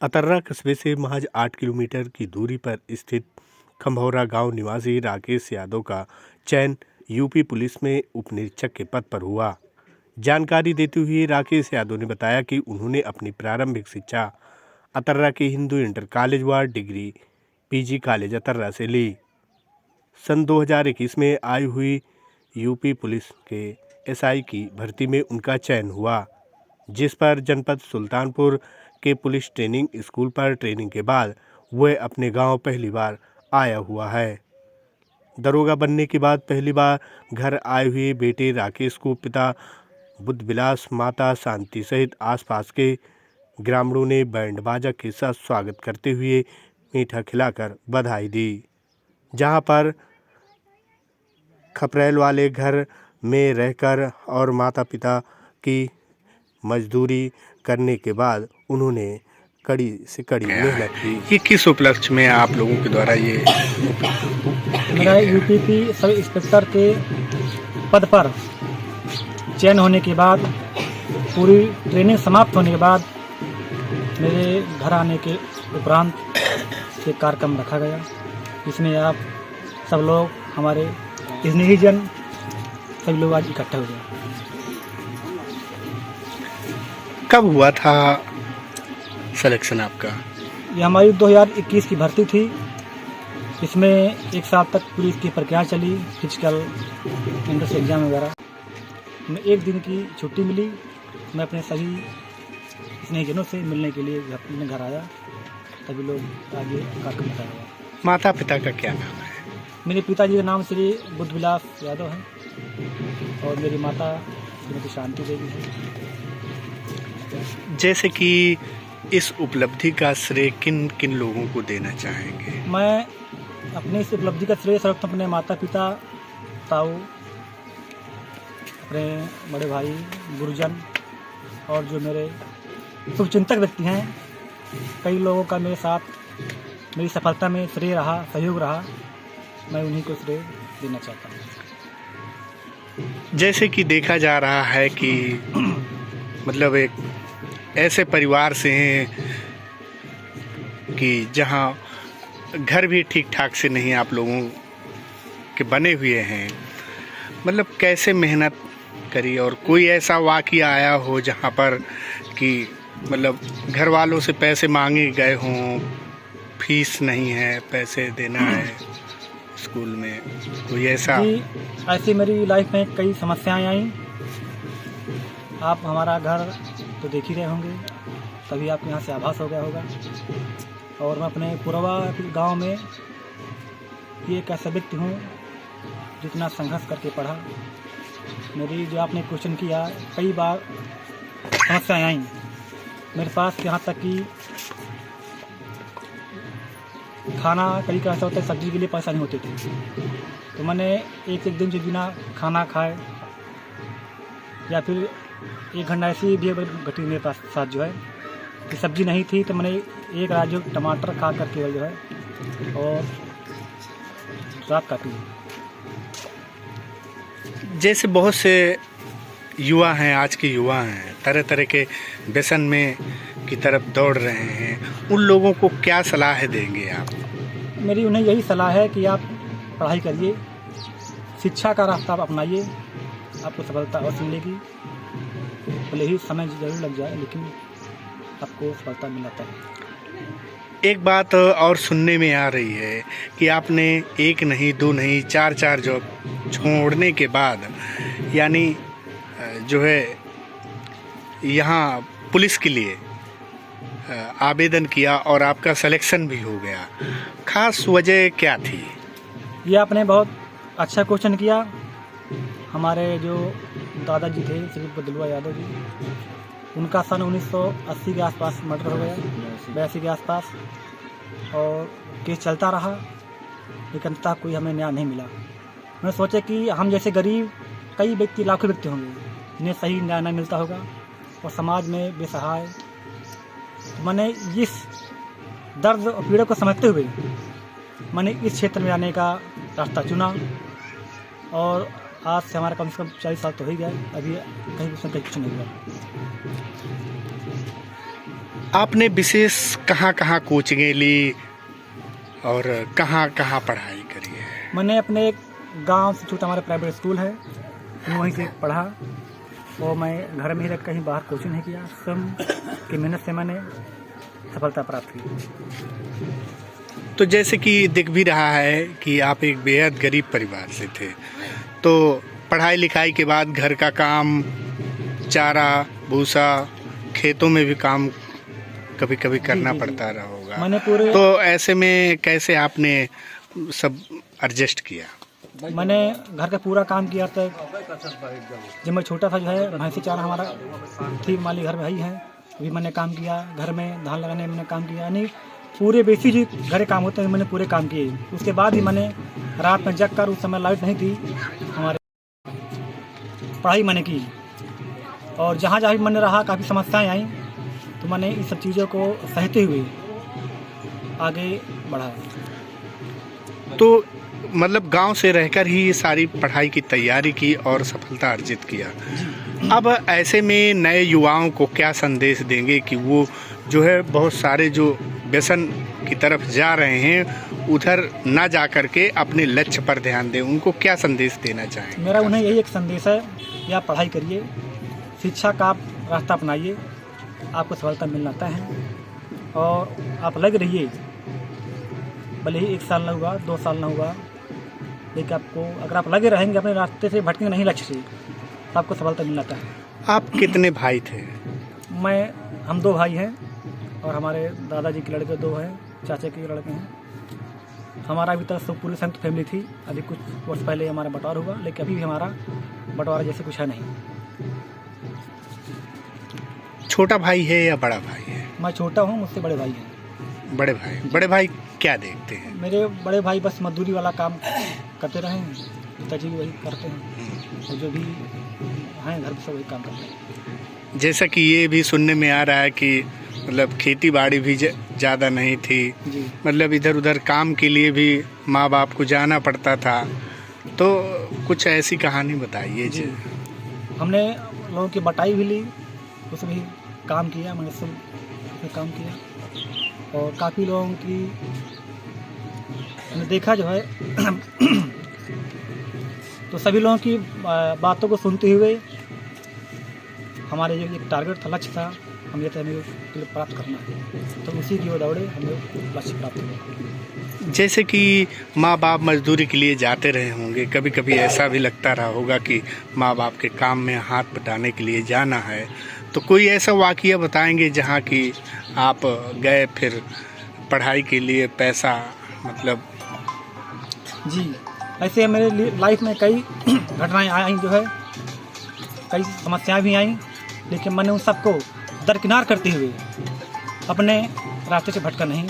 अतर्रा कस्बे से महज 8 किलोमीटर की दूरी पर स्थित खम्भौरा गांव निवासी राकेश यादव का चयन यूपी पुलिस में उप निरीक्षक के पद पर हुआ। जानकारी देते हुए राकेश यादव ने बताया कि उन्होंने अपनी प्रारंभिक शिक्षा अतर्रा के हिंदू इंटर कॉलेज व डिग्री पीजी कॉलेज अतर्रा से ली। सन 2021 में आई हुई यूपी पुलिस के एसआई की भर्ती में उनका चयन हुआ, जिस पर जनपद सुल्तानपुर के पुलिस ट्रेनिंग स्कूल पर ट्रेनिंग के बाद वह अपने गांव पहली बार आया हुआ है। दरोगा बनने के बाद पहली बार घर आए हुए बेटे राकेश को पिता बुद्धविलास, माता शांति सहित आसपास के ग्रामीणों ने बैंड बाजा के साथ स्वागत करते हुए मीठा खिलाकर बधाई दी। जहां पर खपरेल वाले घर में रहकर और माता पिता की मजदूरी करने के बाद उन्होंने कड़ी से कड़ी मेहनत की। ये किस उपलक्ष्य में आप लोगों के द्वारा ये मेरा यूपी सब इंस्पेक्टर के पद पर चयन होने के बाद पूरी ट्रेनिंग समाप्त होने के बाद मेरे घर आने के उपरांत एक कार्यक्रम रखा गया, जिसमें आप सब लोग हमारे स्नेहीजन सभी लोग आज इकट्ठे हुए। कब हुआ था सिलेक्शन आपका? ये हमारी 2021 की भर्ती थी। इसमें एक साल तक पुलिस की प्रक्रिया चली, फिजिकल एंट्रेंस एग्जाम वगैरह। मैं एक दिन की छुट्टी मिली, मैं अपने सभी स्नेहीजनों से मिलने के लिए अपने घर आया। सभी लोग आगे कार्यक्रम कर रहे हैं। माता पिता का क्या नाम है? मेरे पिताजी का नाम श्री बुद्धविलास यादव है और मेरी माता श्रीमती शांति देवी है। जैसे कि इस उपलब्धि का श्रेय किन किन लोगों को देना चाहेंगे? मैं अपनी इस उपलब्धि का श्रेय सर्वप्रथम अपने माता पिता, ताऊ, अपने बड़े भाई, गुरुजन और जो मेरे शुभचिंतक व्यक्ति हैं, कई लोगों का मेरे साथ मेरी सफलता में श्रेय रहा, सहयोग रहा, मैं उन्हीं को श्रेय देना चाहता हूँ। जैसे कि देखा जा रहा है कि मतलब एक ऐसे परिवार से हैं कि जहां घर भी ठीक ठाक से नहीं आप लोगों के बने हुए हैं, मतलब कैसे मेहनत करी और कोई ऐसा वाक़या आया हो जहां पर कि मतलब घर वालों से पैसे मांगे गए हों, फीस नहीं है, पैसे देना है स्कूल में, कोई ऐसा? जी, ऐसी मेरी लाइफ में कई समस्याएं आई। आप हमारा घर तो देख ही रहे होंगे, तभी आपके यहाँ से आभास हो गया होगा। और मैं अपने पुरवा गांव में ये एक ऐसा व्यक्ति हूँ जितना संघर्ष करके पढ़ा। मेरी जो आपने क्वेश्चन किया, कई बार समस्याएं आई मेरे पास, यहाँ तक कि खाना कभी ऐसा होता है, सब्जी के लिए पैसा नहीं होते थे, तो मैंने एक दिन जो बिना खाना खाए या फिर एक घंटा ऐसी भी घटी मेरे पास साथ जो है कि सब्जी नहीं थी, तो मैंने एक राजू टमाटर खा कर केवल जो है और रात काटी। जैसे बहुत से युवा हैं, आज के युवा हैं, तरह तरह के व्यसन में की तरफ दौड़ रहे हैं, उन लोगों को क्या सलाह देंगे आप? मेरी उन्हें यही सलाह है कि आप पढ़ाई करिए, शिक्षा का रास्ता आप अपनाइए, आपको सफलता अवश्य मिलेगी। भले ही समय जरूर लग जाए, लेकिन आपको सफलता मिलता है। एक बात और सुनने में आ रही है कि आपने एक नहीं, दो नहीं, चार जॉब छोड़ने के बाद यानी जो है यहाँ पुलिस के लिए आवेदन किया और आपका सिलेक्शन भी हो गया। खास वजह क्या थी? ये आपने बहुत अच्छा क्वेश्चन किया। हमारे जो दादाजी थे श्री बुद्धविलास यादव जी, उनका सन 1980 के आसपास मर्डर हो गया, 82 के आसपास, और केस चलता रहा, लेकिन अंततः कोई हमें न्याय नहीं मिला। मैंने सोचा कि हम जैसे गरीब कई व्यक्ति, लाखों व्यक्ति होंगे जिन्हें सही न्याय नहीं मिलता होगा और समाज में बेसहाय, तो मैंने इस दर्द और पीड़ा को समझते हुए मैंने इस क्षेत्र में आने का रास्ता चुना। और आज से हमारा कम से कम 40 साल तो हो ही गया, अभी कहीं कुछ नहीं हुआ। आपने विशेष कहाँ कहाँ कोचिंगें ली और कहाँ कहाँ पढ़ाई करी है? मैंने अपने एक गांव से छोटा हमारा प्राइवेट स्कूल है, वहीं से पढ़ा और मैं घर में ही रह कहीं बाहर कोचिंग नहीं किया। स्वयं की मेहनत से मैंने सफलता प्राप्त की। तो जैसे कि दिख भी रहा है कि आप एक बेहद गरीब परिवार से थे, तो पढ़ाई लिखाई के बाद घर का काम, चारा भूसा, खेतों में भी काम कभी कभी करना जी। पड़ता रहा होगा। मैंने पूरे तो ऐसे में कैसे आपने सब एडजस्ट किया? मैंने घर का पूरा काम किया तक जब मैं छोटा था जो है भैंसी चारा हमारा थी, माली घर में ही है, अभी मैंने काम किया। घर में धान लगाने में मैंने काम किया, यानी पूरे बेसिक जो घर के काम होते हैं मैंने पूरे काम किए। उसके बाद ही मैंने रात में जग कर, उस समय लाइट नहीं थी हमारे, पढ़ाई मैंने की और जहाँ जहाँ भी मैंने रहा काफ़ी समस्याएं आई, तो मैंने इन सब चीज़ों को सहते हुए आगे बढ़ा। तो मतलब गांव से रहकर ही ये सारी पढ़ाई की तैयारी की और सफलता अर्जित किया। अब ऐसे में नए युवाओं को क्या संदेश देंगे कि वो जो है बहुत सारे जो व्यसन की तरफ जा रहे हैं उधर ना जा कर के अपने लक्ष्य पर ध्यान दें? उनको क्या संदेश देना चाहेंगे? मेरा उन्हें यही एक संदेश है कि आप पढ़ाई करिए, शिक्षा का आप रास्ता अपनाइए, आपको सफलता मिलना तय है और आप लग रहिए, भले ही 1 साल ना हुआ 2 साल ना हुआ, लेकिन आपको अगर आप लगे रहेंगे अपने रास्ते से भटकेंगे नहीं लक्ष्य से, तो आपको सफलता मिलना तय है। आप कितने भाई थे? हम 2 भाई हैं और हमारे दादाजी के लड़के 2 हैं, चाचा के लड़के हैं। हमारा अभी तक सब पूरी संयुक्त फैमिली थी, अभी कुछ वर्ष पहले हमारा बंटवारा हुआ, लेकिन अभी भी हमारा बंटवारा जैसे कुछ है नहीं। छोटा भाई है या बड़ा भाई है? मैं छोटा हूँ, मुझसे बड़े भाई हैं। बड़े भाई क्या देखते हैं? मेरे बड़े भाई बस मजदूरी वाला काम करते रहे हैं, पिताजी भी वही करते हैं और जो भी हैं घर पे सब वही काम करते हैं। जैसा कि ये भी सुनने में आ रहा है कि मतलब खेती बाड़ी भी ज़्यादा नहीं थी, जी। मतलब इधर उधर काम के लिए भी माँ बाप को जाना पड़ता था, तो कुछ ऐसी कहानी बताइए जी। हमने लोगों की बटाई भी ली, उसमें भी काम किया, मैंने सब में काम किया और काफ़ी लोगों की मैंने देखा जो है तो सभी लोगों की बातों को सुनते हुए हमारे जो एक टारगेट था, लक्ष्य था, हम ये हमें प्राप्त करना है, तो उसी की वो दौड़े हमें लक्ष्य प्राप्त हुआ। जैसे कि माँ बाप मजदूरी के लिए जाते रहे होंगे, कभी कभी ऐसा भी लगता रहा होगा कि माँ बाप के काम में हाथ बटाने के लिए जाना है, तो कोई ऐसा वाक़या बताएंगे जहाँ कि आप गए फिर पढ़ाई के लिए पैसा मतलब? जी, ऐसे मेरे लाइफ में कई घटनाएं आई जो है, कई समस्याएं भी आई, लेकिन मैंने उन सबको दरकिनार करते हुए अपने रास्ते से भटका नहीं।